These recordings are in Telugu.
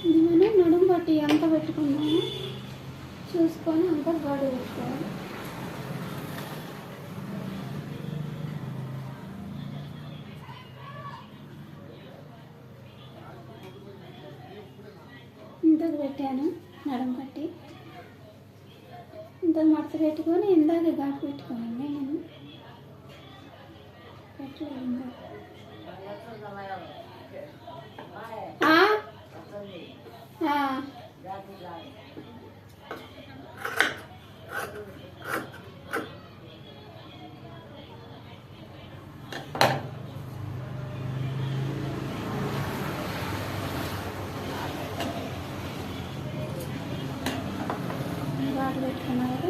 ఇది మనం నడుము పట్టి ఎంత పెట్టుకున్నాము చూసుకొని అంత బాడీ పెట్టుకోవాలి. ఇంతకు పెట్టాను నడుము పట్టి, ఇంత మడత పెట్టుకొని ఇందాక ఘాటు పెట్టుకోనండి నేను పెట్టలేదు. ఘాటు పెట్టుకున్నారు.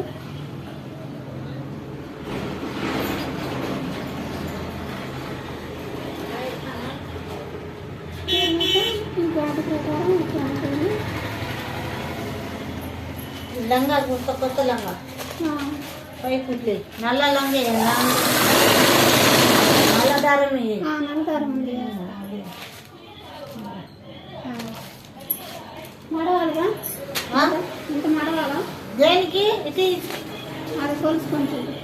ఘాటు ప్రకారం ఇట్లా ఉంటుంది. లంగా కొత్త లంగా పై కుట్లి నల్ల లంగా నల్ల దారం నల్ల దారం ఉంది. మడవాలిగా ఇంత మడవాలా దేనికి ఇది అది కొలుసుకుంటుంది.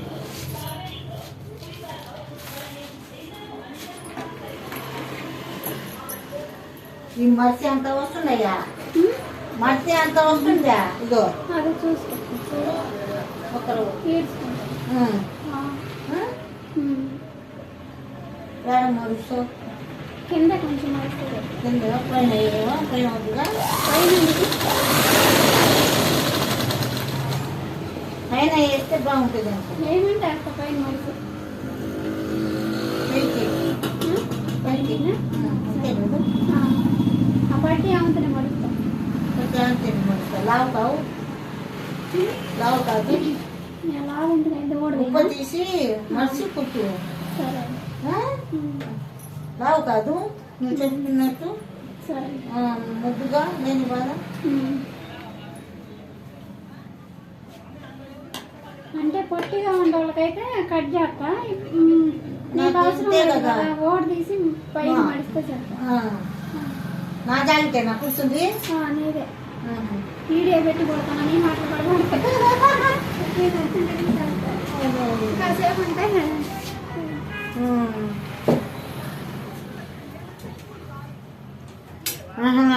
ఈ మర్చి అంత వస్తున్నాయా? మర్చి అంత వస్తుందా? ఇదో అది చూసుకో ఒకరు వేడ మరుసు కింద కొంచెం మరుస్తుంది. కింద పైన పైన వద్దుగా పైన వేస్తే బాగుంటుంది అనుకో. ఏమంటే అక్క పైన మరుసు పైకి పైకి అంతే కదా. ఆ పట్టి అవంతనే మరుస్తాం. అంతే మరుస్తా. లావు కావు లావు కాదు. లావుంటుంది ఎంత ఉప్పు తీసి మర్చి కుట్టు. సరే లావు కాదు నువ్వు చెప్తున్నట్టు. సరే ముద్దుగా నేను బాగా అంటే పొట్టిగా ఉండే వాళ్ళకైతే కట్ చేస్తా. నీకు అవసరం లేదు కదా, ఓడి తీసి పైన మడిస్తే చెప్తా. నా జాగితే నాకు కూర్చుంది. నీదే వీడియో పెట్టి కొడతాను. నీ మాటలు కాసేపు అంటే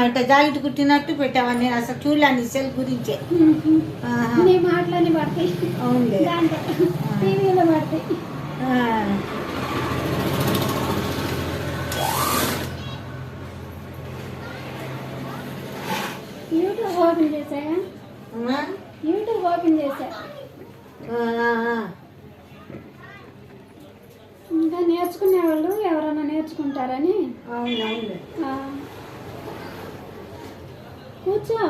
ఇట్లా జాకెట్ కుట్టినట్టు పెట్టావా? నేను అసలు చూడలేను సెల్ గురించే. నీ మాటలని పడతాయి. అవునులే దాంట్లో టీవీలో పడతాయి. యూట్యూబ్ ఓపెన్ చేశాయా? యూట్యూబ్ ఓపెన్ చేశా. ఇంకా నేర్చుకునే వాళ్ళు ఎవరైనా నేర్చుకుంటారని. అవునవును కూర్చో.